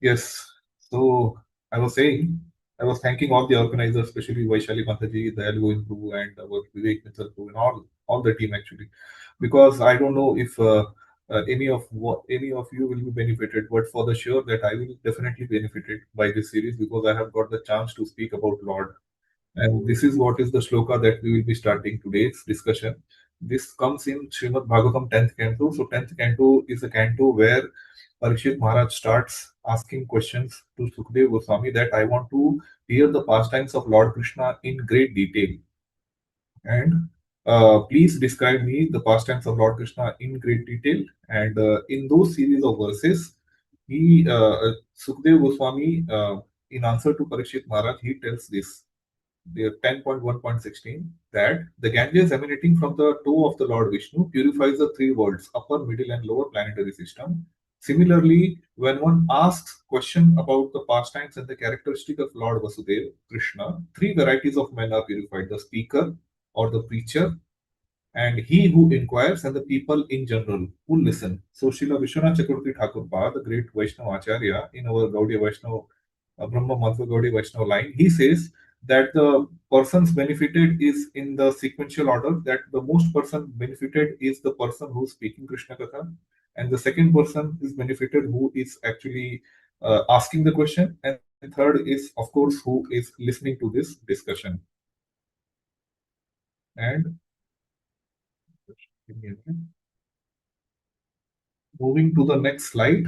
Yes. So I was saying, I was thanking all the organizers, especially Vaishali Mataji, Dayal Govindu, and our Vivek Mittalpu, and all the team actually, because I don't know if any of you will be benefited, but for the sure that I will definitely benefited by this series because I have got the chance to speak about Lord. And this is what is the shloka that we will be starting today's discussion. This comes in Srimad Bhagavatam 10th canto. So 10th canto is a canto where Parikshit Maharaj starts asking questions to Sukadeva Goswami that I want to hear the pastimes of Lord Krishna in great detail. And please describe me the pastimes of Lord Krishna in great detail. And in those series of verses, Sukadeva Goswami, in answer to Parikshit Maharaj, he tells this the 10.1.16 that the Ganges emanating from the toe of the Lord Vishnu purifies the three worlds, upper, middle, and lower planetary system. Similarly, when one asks question about the pastimes and the characteristic of Lord Vasudeva, Krishna, three varieties of men are purified: the speaker or the preacher, and he who inquires, and the people in general who listen. So, Srila Vishwanath Chakravarti Thakur Ba, the great Vaishnava Acharya in our Gaudiya Vaishnava Brahma Madhva Gaudiya Vaishnava line, he says that the persons benefited is in the sequential order, that the most person benefited is the person who is speaking Krishna Katha, and the second person is benefited who is actually asking the question, and third is, of course, who is listening to this discussion. And moving to the next slide,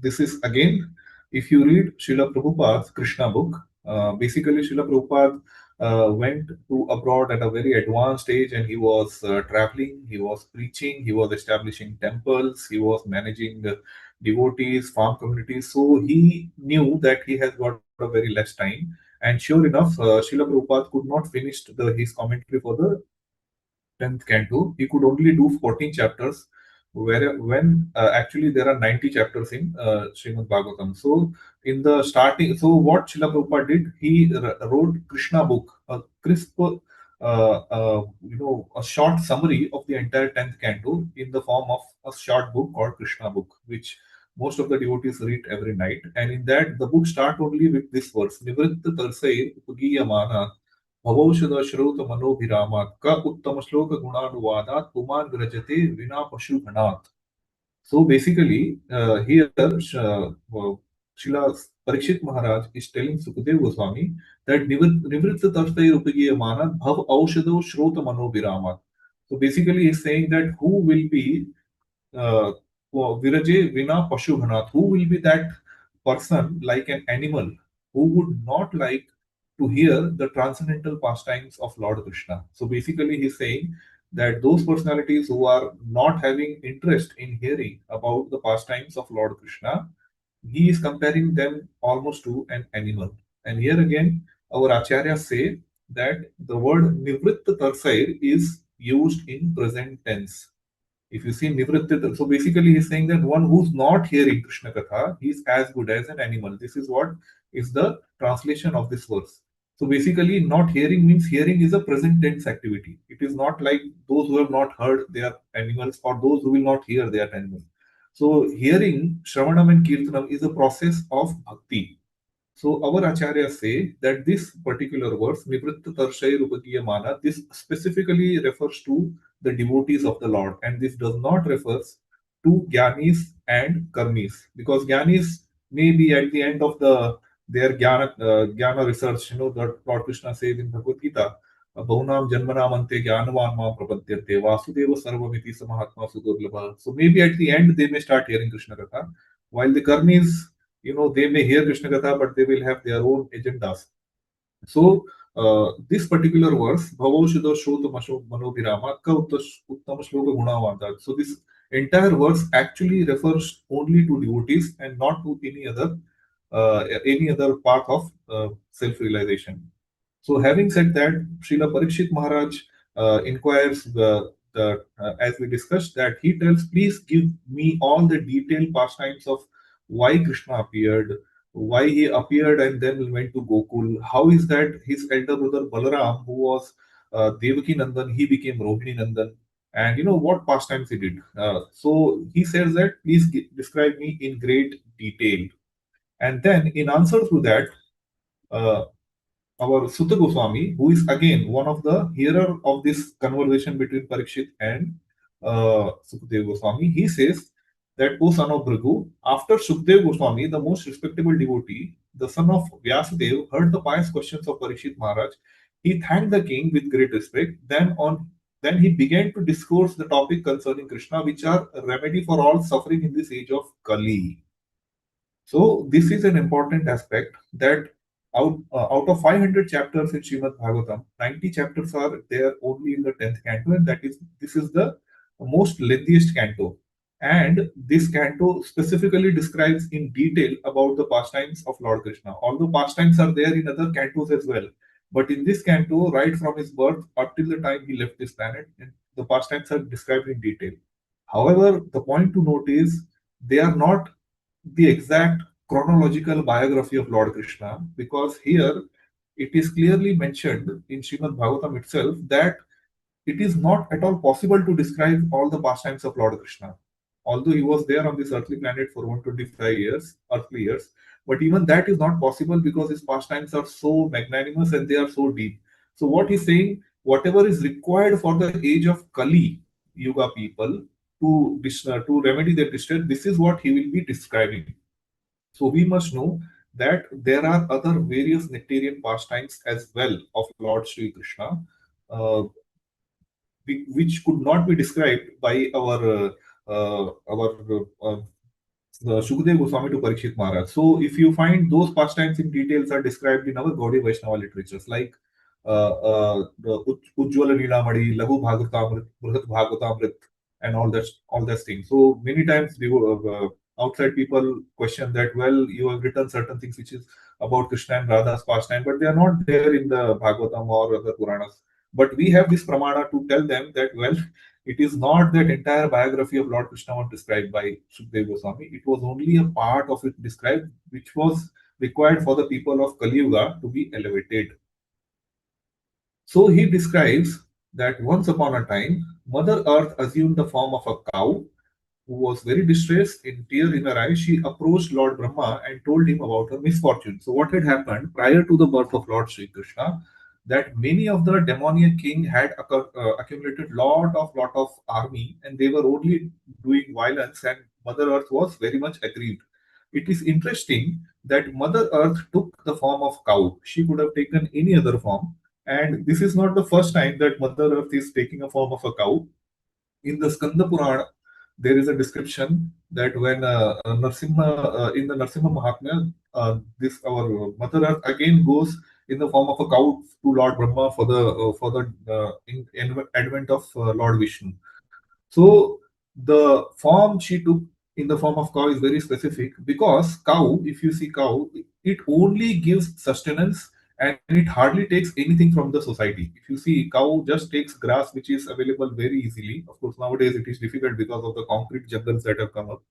this is again, if you read Srila Prabhupada's Krishna book, basically Srila Prabhupada went to abroad at a very advanced age and he was traveling, he was preaching, he was establishing temples, he was managing devotees, farm communities. So he knew that he has got a very less time. And sure enough, Srila Prabhupada could not finish his commentary for the 10th canto. He could only do 14 chapters, where when actually there are 90 chapters in Srimad Bhagavatam. So in the starting, so what Srila Prabhupada did, he wrote Krishna book, a crisp, a short summary of the entire 10th canto in the form of a short book called Krishna book, which most of the devotees read every night. And in that, the book start only with this verse: Nivritta Tarsai Upagiyamana भवौषध श्रोत मनोभिरामात् क उत्तम श्लोक गुणानुवादात् पुमान विरजते विना पशुगणात्. So basically, here Srila Parikshit Maharaj is telling Sukadeva Goswami that Nivritta Tarstay Upagiyamana Bhav Aushado Shrota Mano Viramat. So basically, he's saying that who will be uh, Viraje Vina Pashubhanat, who will be that person like an animal who would not like to hear the transcendental pastimes of Lord Krishna. So basically, he's saying that those personalities who are not having interest in hearing about the pastimes of Lord Krishna, he is comparing them almost to an animal. And here again, our acharyas say that the word Nivritta Tarsair is used in present tense. If you see Nivrittita, so basically he's saying that one who's not hearing Krishna Katha, he's as good as an animal. This is what is the translation of this verse. So basically, not hearing means hearing is a present tense activity. It is not like those who have not heard they are animals or those who will not hear they are animals. So hearing, Shravanam and Kirtanam is a process of bhakti. So our acharyas say that this particular verse, Nivritta Tarshay Rupakiyamana, this specifically refers to the devotees of the Lord, and this does not refers to Gyanis and Karmis, because Gyanis may be at the end of their Jnana research. You know that Lord Krishna says in Bhagavad Gita, Bahunam Janmanam Ante Jnanavan Ma Prapadyate Vasudeva Sarvamiti Samahatma Sudurlabha. So maybe at the end they may start hearing Krishna Katha, while the Karmis, they may hear Krishna Katha, but they will have their own agendas. So, this particular verse, Bhavaushudha Shrota Manobhirama, Ka Uttama Shloka Gunavada. So, this entire verse actually refers only to devotees and not to any other path of self-realization. So, having said that, Srila Parikshit Maharaj inquires as we discussed, that he tells, please give me all the detailed pastimes of why Krishna appeared, why he appeared and then went to Gokul. How is that his elder brother Balaram, who was Devaki Nandan, he became Rohini Nandan? And what pastimes he did. So he says that, please describe me in great detail. And then, in answer to that, uh, our Sutta Goswami, who is again one of the hearer of this conversation between Parikshit and Sukadeva Goswami, he says that, O son of Bhrigu, after Sukadeva Goswami, the most respectable devotee, the son of Vyasadeva, heard the pious questions of Parikshit Maharaj. He thanked the king with great respect. Then he began to discourse the topic concerning Krishna, which are a remedy for all suffering in this age of Kali. So this is an important aspect that out of 500 chapters in Srimad Bhagavatam, 90 chapters are there only in the 10th canto, and that is this is the most lengthiest canto. And this canto specifically describes in detail about the pastimes of Lord Krishna. Although pastimes are there in other cantos as well, but in this canto, right from his birth up till the time he left this planet, the pastimes are described in detail. However, the point to note is they are not the exact chronological biography of Lord Krishna, because here it is clearly mentioned in Srimad Bhagavatam itself that it is not at all possible to describe all the pastimes of Lord Krishna. Although he was there on this earthly planet for 125 years, earthly years, but even that is not possible because his pastimes are so magnanimous and they are so deep. So, what he's saying, whatever is required for the age of Kali Yuga people to remedy their distress, this is what he will be describing. So we must know that there are other various nectarian pastimes as well of Lord Sri Krishna, uh, which could not be described by our Shukdev Goswami to Parikshit Maharaj. So if you find those pastimes in details are described in our Gaudiya Vaishnava literatures, like the Ujjwala Nilamadi, Laghu Bhagavatamrit, Brihat Bhagavatamrit, and all that thing. So many times outside people question that, well, you have written certain things which is about Krishna and Radha's pastime, but they are not there in the Bhagavatam or other Puranas. But we have this pramana to tell them that, well, it is not that entire biography of Lord Krishna was described by Sukadeva Goswami. It was only a part of it described, which was required for the people of Kali Yuga to be elevated. So he describes that once upon a time, Mother Earth assumed the form of a cow who was very distressed. In tear in her eyes, she approached Lord Brahma and told him about her misfortune. So, what had happened prior to the birth of Lord Sri Krishna, that many of the demoniac king had accumulated lot of army, and they were only doing violence, and Mother Earth was very much aggrieved. It is interesting that Mother Earth took the form of cow. She could have taken any other form, and this is not the first time that Mother Earth is taking a form of a cow. In the Skanda Purana, there is a description that when in the Narsimha Mahatmya, this our Mother Earth again goes in the form of a cow to Lord Brahma for the advent of Lord Vishnu. So the form she took in the form of cow is very specific, because cow, if you see cow, it only gives sustenance and it hardly takes anything from the society. If you see, cow just takes grass which is available very easily. Of course, nowadays it is difficult because of the concrete jungles that have come up.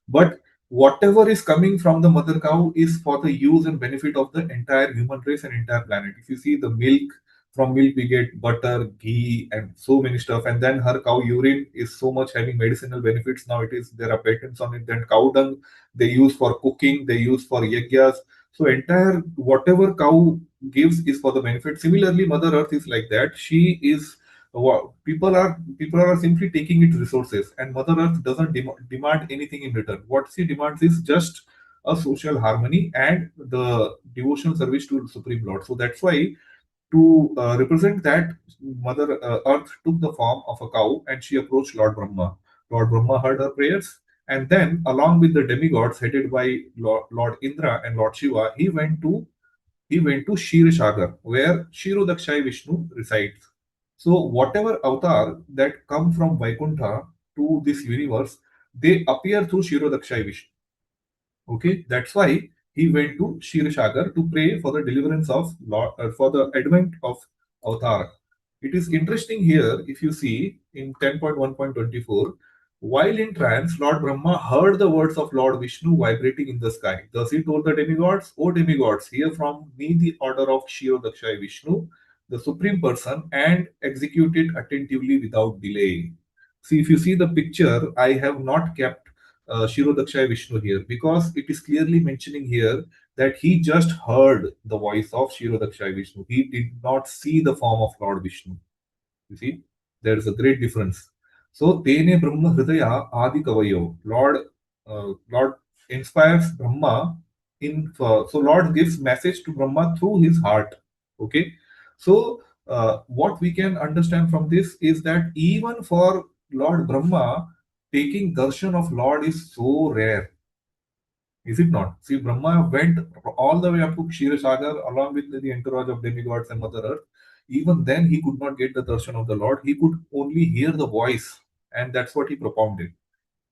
But whatever is coming from the mother cow is for the use and benefit of the entire human race and entire planet. If you see the milk, from milk we get butter, ghee, and so many stuff. And then her cow urine is so much having medicinal benefits. Now it is there are patents on it. Then cow dung they use for cooking, they use for yajnas. So entire whatever cow gives is for the benefit. Similarly, Mother Earth is like that. She is people are simply taking its resources, and Mother Earth doesn't demand anything in return. What she demands is just a social harmony and the devotional service to Supreme Lord. So that's why, to represent that, Mother Earth took the form of a cow and she approached Lord Brahma. Lord Brahma heard her prayers, and then, along with the demigods headed by Lord Indra and Lord Shiva, he went to Kshirshagar, where Kshirodakshai Vishnu resides. So whatever avatar that come from Vaikuntha to this universe, they appear through Kshirodakshai Vishnu. Okay, that's why he went to Kshirshagar to pray for the deliverance of Lord, for the advent of avatar. It is interesting here, if you see in 10.1.24, while in trance, Lord Brahma heard the words of Lord Vishnu vibrating in the sky. Thus he told the demigods, O demigods, hear from me the order of Kshirodakshai Vishnu, the Supreme Person, and execute it attentively without delay. See, if you see the picture, I have not kept Shirodakshay Vishnu here? Because it is clearly mentioning here that he just heard the voice of Shirodakshay Vishnu. He did not see the form of Lord Vishnu. You see, there is a great difference. So, Tene Brahma Hridaya Adi Kavayo. Lord inspires Brahma so Lord gives message to Brahma through his heart. Okay. So, what we can understand from this is that even for Lord Brahma, taking darshan of Lord is so rare. Is it not? See, Brahma went all the way up to Kshirosagar along with the entourage of demigods and Mother Earth. Even then, he could not get the darshan of the Lord. He could only hear the voice, and that's what he propounded.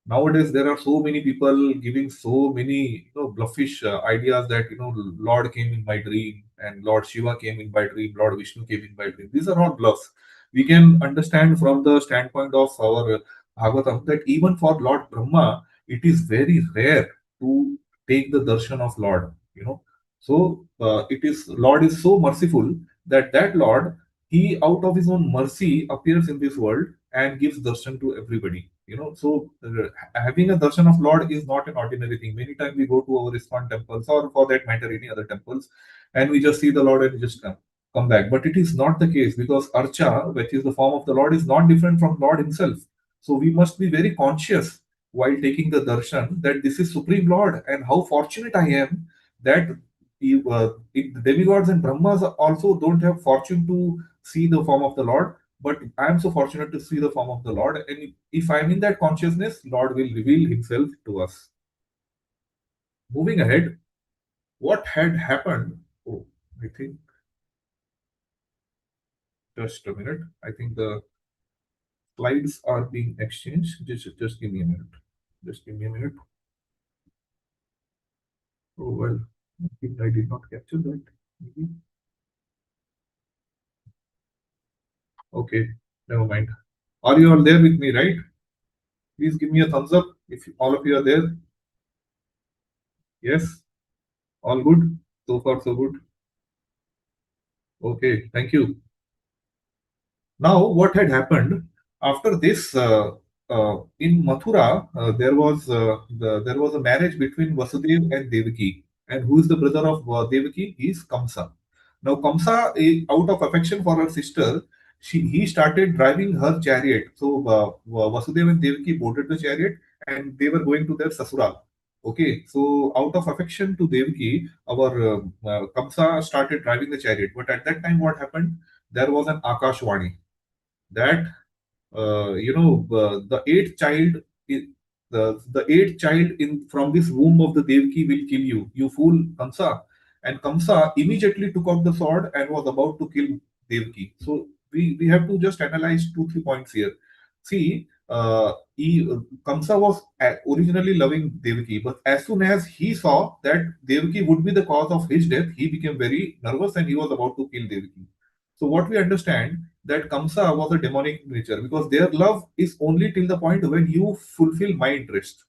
Nowadays there are so many people giving so many bluffish ideas that Lord came in my dream and Lord Shiva came in my dream, Lord Vishnu came in my dream. These are all bluffs. We can understand from the standpoint of our Bhagavatam that even for Lord Brahma it is very rare to take the darshan of Lord. So it is Lord is so merciful that Lord, he out of his own mercy appears in this world and gives darshan to everybody. So having a darshan of Lord is not an ordinary thing. Many times we go to our ISKCON temples, or for that matter any other temples, and we just see the Lord and just come back. But it is not the case, because Archa, which is the form of the Lord, is not different from Lord himself. So we must be very conscious while taking the darshan that this is Supreme Lord, and how fortunate I am that demigods and Brahmas also don't have fortune to see the form of the Lord, but I am so fortunate to see the form of the Lord. And if I'm in that consciousness, Lord will reveal himself to us. Moving ahead, what had happened? Oh, I think just a minute. I think the slides are being exchanged. Just give me a minute. Just give me a minute. Oh well, I think I did not capture that. Maybe. Okay, never mind. Are you all there with me, right? Please give me a thumbs up if all of you are there. Yes, all good. So far, so good. Okay, thank you. Now, what had happened after this? In Mathura, there was a marriage between Vasudev and Devaki, and who is the brother of Devaki? He is Kamsa. Now, Kamsa, out of affection for her sister, he started driving her chariot. So, Vasudev and Devaki boarded the chariot, and they were going to their sasural. Okay, so out of affection to Devaki, our Kamsa started driving the chariot. But at that time, what happened? There was an Akashwani that the eighth child the eighth child in from this womb of the Devaki will kill you, you fool Kamsa. And Kamsa immediately took out the sword and was about to kill Devaki. So we have to just analyze 2 3 points here. See, Kamsa was originally loving Devaki, but as soon as he saw that Devaki would be the cause of his death, he became very nervous and he was about to kill Devaki. So what we understand that Kamsa was a demonic nature, because their love is only till the point when you fulfill my interest.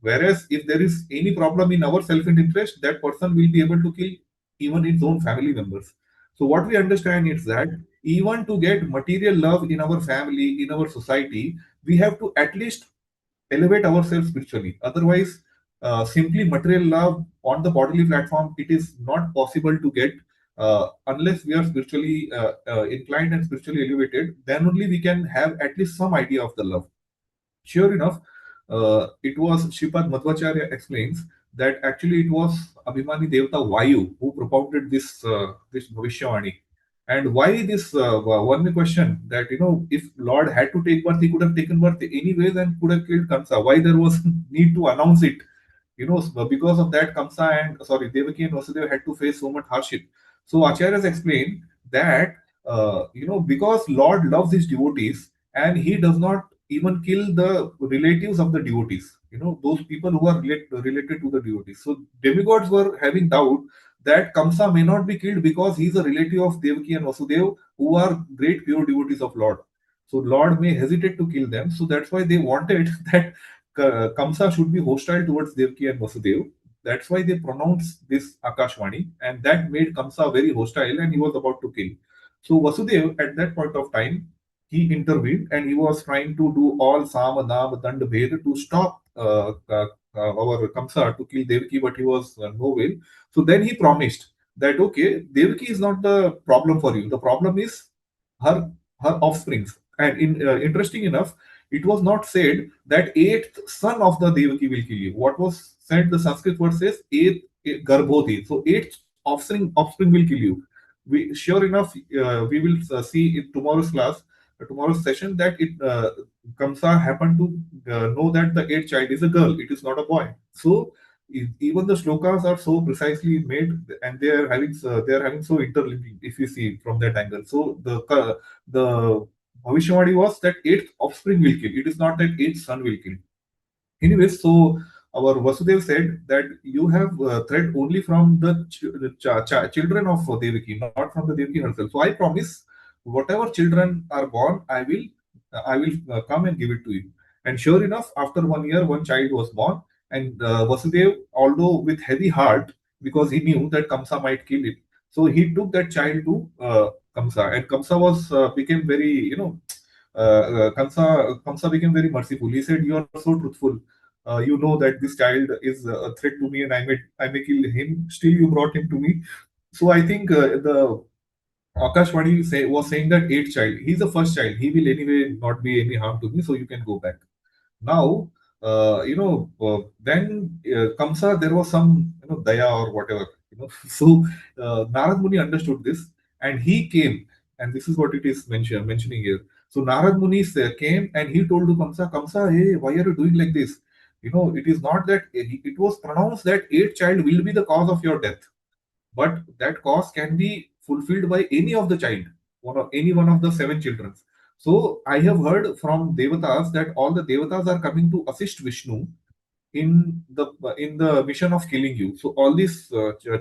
Whereas if there is any problem in our self-interest, that person will be able to kill even his own family members. So what we understand is that even to get material love in our family, in our society, we have to at least elevate ourselves spiritually. Otherwise, simply material love on the bodily platform, it is not possible to get unless we are spiritually inclined and spiritually elevated. Then only we can have at least some idea of the love. Sure enough, it was Shripad Madhvacharya explains that actually it was Abhimani Devata Vayu who propounded this Bhavishyavani. And why this one question that if Lord had to take birth, he could have taken birth anyways and could have killed Kamsa. Why there was need to announce it? Because of that, Kamsa and sorry, Devaki and Vasudeva had to face so much hardship. So Acharyas explain that because Lord loves his devotees and he does not even kill the relatives of the devotees. Those people who are related to the devotees. So demigods were having doubt that Kamsa may not be killed because he is a relative of Devaki and Vasudeva who are great pure devotees of Lord. So Lord may hesitate to kill them. So that's why they wanted that Kamsa should be hostile towards Devaki and Vasudeva. That's why they pronounced this Akashwani, and that made Kamsa very hostile, and he was about to kill. So Vasudeva, at that point of time, he intervened and he was trying to do all Sama, Dam, Dand, Bhed to stop our Kamsa to kill Devaki, but he was no will. So then he promised that okay, Devaki is not the problem for you. The problem is her offsprings. And interesting enough, it was not said that eighth son of the Devaki will kill you. What was said, the Sanskrit word says eighth garbhoti. So eighth offspring will kill you. We sure enough, we will see in tomorrow's class, tomorrow's session, that it Kamsa happened to know that the eighth child is a girl. It is not a boy. So even the shlokas are so precisely made, and they are having so interlinking. If you see from that angle, so the Bhavishwadi was that eighth offspring will kill. It is not that eighth son will kill. Anyways, so our Vasudev said that you have thread only from the children of Devaki, not from the Devaki herself. So I promise, whatever children are born, I will come and give it to you. And sure enough, after 1 year, one child was born, and Vasudev, although with heavy heart, because he knew that Kamsa might kill it, so he took that child to Kamsa, and Kamsa was became very, Kamsa became very merciful. He said, "You are so truthful. You know that this child is a threat to me, and I may kill him. Still, you brought him to me." So I think the Akashvani was saying that eighth child, he's the first child. He will anyway not be any harm to me, so you can go back. Now, then Kamsa, there was some, daya or whatever. So Narad Muni understood this, and he came, and this is what it is mentioning here. So Narad Muni came, and he told to Kamsa, Kamsa, hey, why are you doing like this? It is not that it was pronounced that eighth child will be the cause of your death, but that cause can be fulfilled by any of the child, any one of the seven children. So I have heard from devatas that all the devatas are coming to assist Vishnu in the mission of killing you. So all these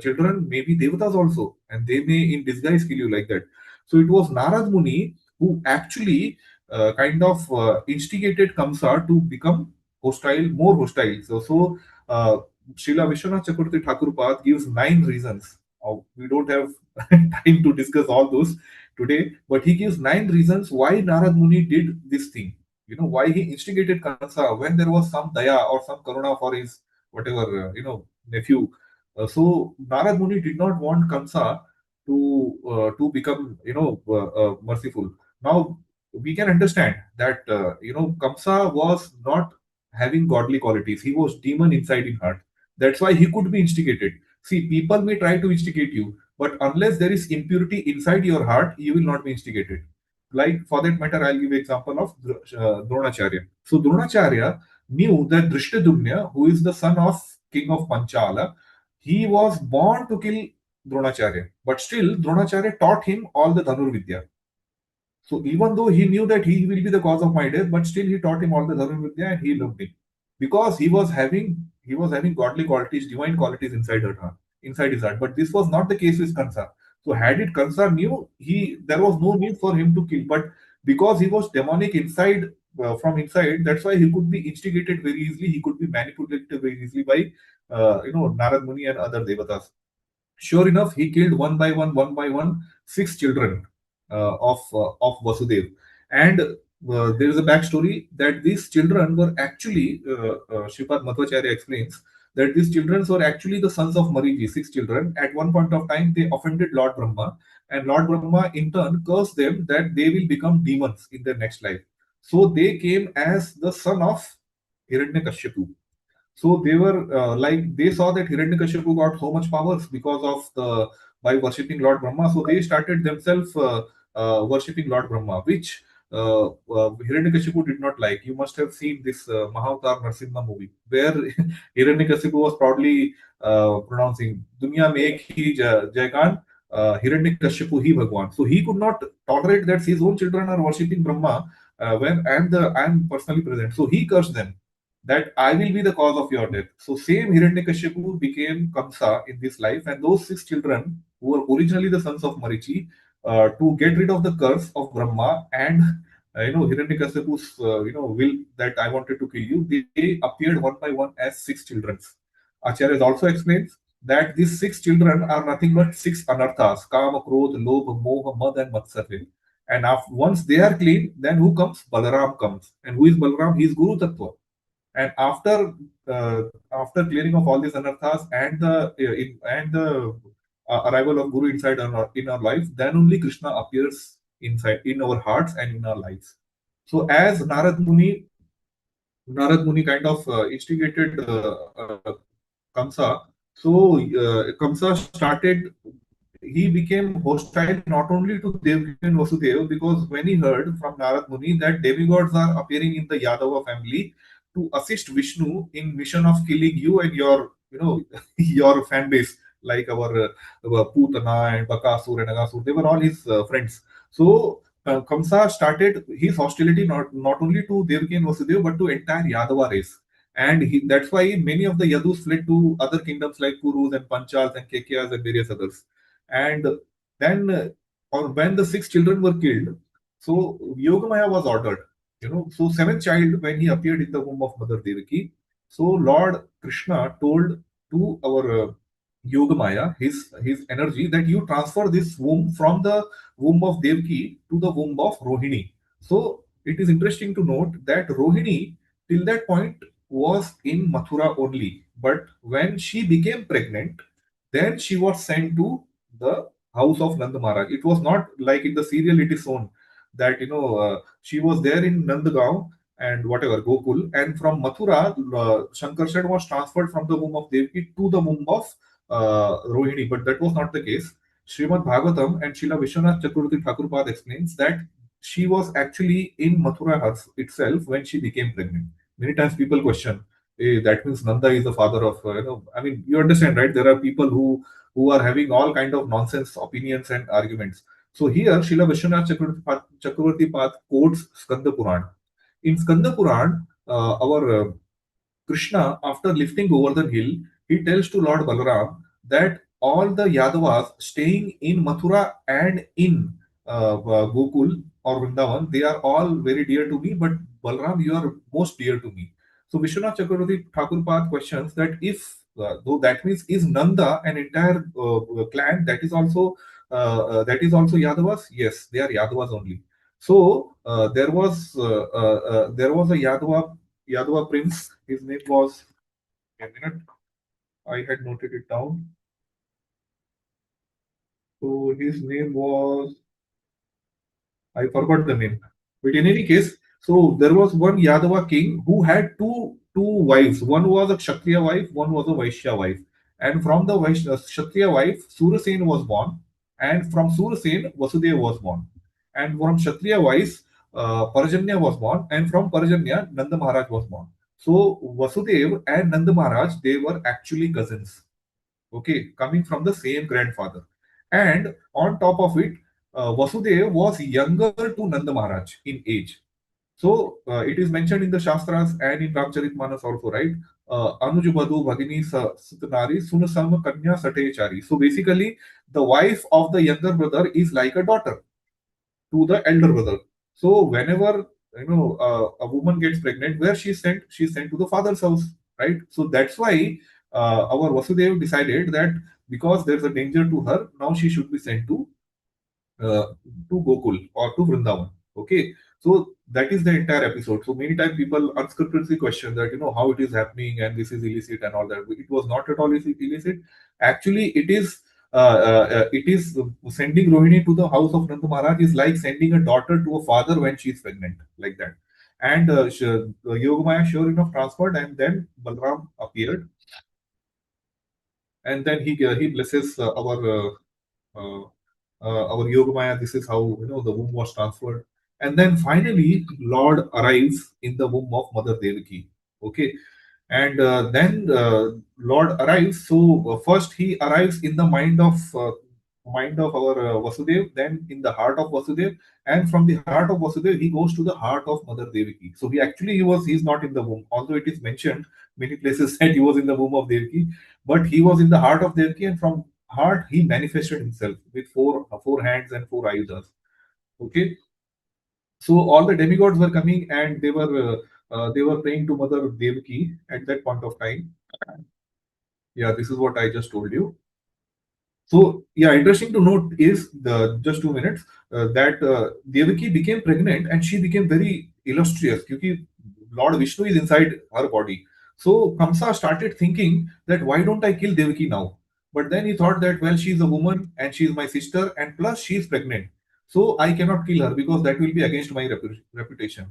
children may be devatas also, and they may in disguise kill you like that. So it was Narad Muni who actually kind of instigated Kamsa to become hostile, more hostile. So Srila Vishwanath Chakravarti Thakurpad gives 9 reasons. We don't have time to discuss all those today, but he gives 9 reasons why Narad Muni did this thing. Why he instigated Kansa when there was some daya or some karuna for his whatever nephew. So Narad Muni did not want Kansa to become merciful. Now we can understand that Kamsa was not having godly qualities. He was demon inside in heart. That's why he could be instigated. See, people may try to instigate you, but unless there is impurity inside your heart, you will not be instigated. Like for that matter, I'll give example of Dronacharya. So Dronacharya knew that Drishtadumna, who is the son of king of Panchala, he was born to kill Dronacharya. But still, Dronacharya taught him all the Dhanurvidya. So even though he knew that he will be the cause of my death, but still he taught him all the Dhanurvidya and he loved him because he was having godly qualities, divine qualities inside his heart. But this was not the case with Kansa. So had it Kansa knew, there was no need for him to kill, but because he was demonic inside, from inside, that's why he could be instigated very easily. He could be manipulated very easily by Narad Muni and other devatas. Sure enough, he killed one by one, 6 children of Vasudev. And there is a backstory that these children were actually, Shripad Madhvacharya explains, that these children were actually the sons of Mariji, 6 children. At one point of time, they offended Lord Brahma, and Lord Brahma in turn cursed them that they will become demons in their next life. So they came as the son of Hiranyakashipu. So they were they saw that Hiranyakashipu got so much powers because of the by worshipping Lord Brahma. So they started themselves worshipping Lord Brahma, which Hiranyakashipu did not like. You must have seen this Mahavatar Narsimha movie where Hiranyakashipu was proudly pronouncing "Dunya mein ek hi Jaikan." Hiranyakashipu hi Bhagwan. So he could not tolerate that his own children are worshipping Brahma when I am personally present. So he cursed them that I will be the cause of your death. So same Hiranyakashipu became Kamsa in this life, and those 6 children who were originally the sons of Marichi, to get rid of the curse of Brahma and Hiranyakashipu's will that I wanted to kill you, they appeared one by one as 6 children. Acharya also explains that these 6 children are nothing but 6 anarthas: Kama, Krodh, Lobh, Moh, Mad, and Matsarya. And once they are clean, then who comes? Balaram comes. And who is Balaram? He is Guru Tattva. And after clearing of all these anarthas and the arrival of Guru inside in our life, then only Krishna appears inside in our hearts and in our lives. So as Narad Muni kind of instigated Kamsa. So Kamsa started. He became hostile not only to Devaki and Vasudev, because when he heard from Narad Muni that demigods are appearing in the Yadava family to assist Vishnu in mission of killing you and your your fan base, like our Putana and Bakasur and Agasur, they were all his friends. So Kamsa started his hostility not only to Devaki and Vasudev but to entire Yadava race. And that's why many of the Yadus fled to other kingdoms like Kurus and Panchals and Kekyas and various others. And then, or when the six children were killed, so Yogamaya was ordered. So seventh child when he appeared in the womb of Mother Devaki, so Lord Krishna told to our Yogamaya, his energy, that you transfer this womb from the womb of Devaki to the womb of Rohini. So it is interesting to note that Rohini till that point was in Mathura only, but when she became pregnant, then she was sent to the house of Nand Maharaj. It was not like in the serial it is shown that she was there in Nandgaon and whatever Gokul, and from Mathura, Shankarshan was transferred from the womb of Devaki to the womb of Rohini, but that was not the case. Srimad Bhagavatam and Srila Vishwanath Chakravarti Thakurpad explains that she was actually in Mathura itself when she became pregnant. Many times people question, that means Nanda is the father of, I mean, you understand, right? There are people who are having all kind of nonsense opinions and arguments. So here, Srila Vishwanath Chakravarti Path quotes Skanda Puran. In Skanda Puran, our Krishna, after lifting Govardhan hill, he tells to Lord Balaram that all the Yadavas staying in Mathura and in Gokul or Vrindavan, they are all very dear to me, but Balaram, you are most dear to me. So Vishwanath Chakravarti Thakurpad questions that if, though that means is Nanda an entire clan that is also Yadavas? Yes, they are Yadavas only. So there was a Yadava prince. His name was, a minute, I had noted it down. So his name was, I forgot the name. But in any case, so there was one Yadava king who had two wives. One was a Kshatriya wife, one was a Vaishya wife. And from the Kshatriya wife, Surasen was born, and from Surasen, Vasudeva was born. And from Kshatriya wives, Parjanya was born, and from Parjanya, Nanda Maharaj was born. So Vasudeva and Nanda Maharaj, they were actually cousins, okay, coming from the same grandfather. And on top of it, Vasudeva was younger to Nanda Maharaj in age. So it is mentioned in the Shastras and in Ramcharitmanas also, right? Anujubadu Bhagini Sutanari Sunasama Kanya Satechari. So basically, the wife of the younger brother is like a daughter to the elder brother. So whenever a woman gets pregnant, where she's sent? She's sent to the father's house, right? So that's why our Vasudev decided that because there's a danger to her, now she should be sent uh, to Gokul or to Vrindavan. Okay, so that is the entire episode. So many times people unscriptedly question that how it is happening and this is illicit and all that. It was not at all illicit. Actually, it is sending Rohini to the house of Nanda Maharaj is like sending a daughter to a father when she is pregnant, like that. And Yogamaya sure enough transferred, and then Balram appeared, and then he blesses uh, our Yogamaya. This is how the womb was transferred, and then finally Lord arrives in the womb of Mother Devaki. Okay, and then Lord arrives. So first he arrives in the mind of our Vasudev, then in the heart of Vasudev, and from the heart of Vasudev he goes to the heart of Mother Devaki. So he's not in the womb, although it is mentioned many places that he was in the womb of Devaki, but he was in the heart of Devaki, and from heart he manifested himself with four hands and four ayudas. Okay, so all the demigods were coming and they were praying to Mother Devaki at that point of time. Yeah, this is what I just told you. So yeah, interesting to note is the just 2 minutes that Devaki became pregnant and she became very illustrious. क्योंकि Lord Vishnu is inside her body. So Kamsa started thinking that why don't I kill Devaki now? But then he thought that, well, she's a woman and she's my sister, and plus she's pregnant. So I cannot kill her because that will be against my reputation.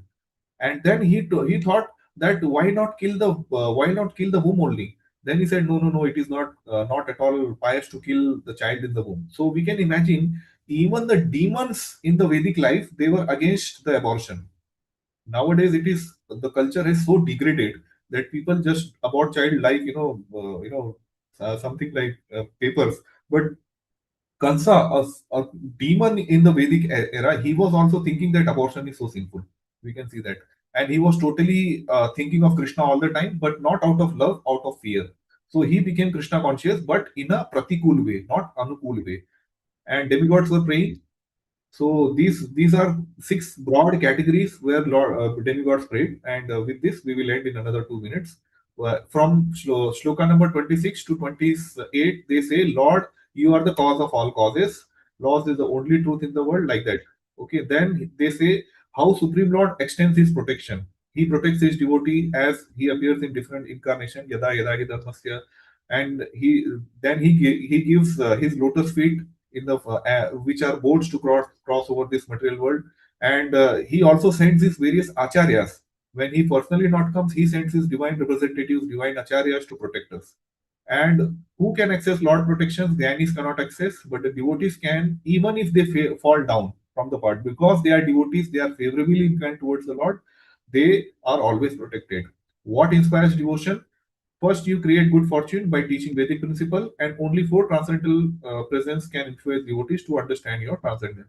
And then he thought that why not kill the womb only. Then he said, no, no, no, it is not at all pious to kill the child in the womb. So we can imagine, even the demons in the Vedic life, they were against the abortion. Nowadays it is, the culture is so degraded that people just abort child like, something like papers. But Kansa, a demon in the Vedic era, he was also thinking that abortion is so sinful. We can see that. And he was totally thinking of Krishna all the time, but not out of love, out of fear. So he became Krishna conscious, but in a pratikul way, not anukul way. And demigods were praying. So these are six broad categories where demigods prayed, and with this we will end in another 2 minutes. From shloka number 26 to 28, they say, "Lord, you are the cause of all causes. Laws is the only truth in the world," like that. Okay, then they say how Supreme Lord extends His protection. He protects His devotee as He appears in different incarnation. Yada yada hi dharmasya, and he gives His lotus feet in the which are boats to cross over this material world. And he also sends his various acharyas. When he personally not comes, he sends his divine representatives, divine acharyas, to protect us. And who can access Lord protections? Gyanis cannot access, but the devotees can, even if they fall down from the part, because they are devotees, they are favorably inclined towards the Lord. They are always protected. What inspires devotion? First, you create good fortune by teaching Vedic principle, and only four transcendental presence can influence devotees to understand your transcendence.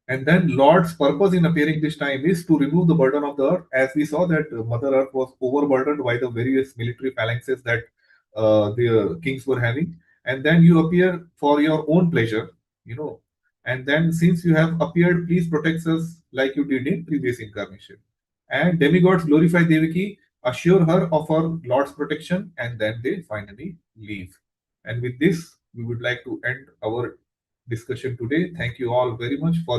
And then Lord's purpose in appearing this time is to remove the burden of the earth, as we saw that Mother Earth was overburdened by the various military phalanxes that the kings were having. And then you appear for your own pleasure, you know. And then, since you have appeared, please protect us like you did in previous incarnation. And demigods glorify Devaki, assure her of her Lord's protection, and then they finally leave. And with this, we would like to end our discussion today. Thank you all very much for your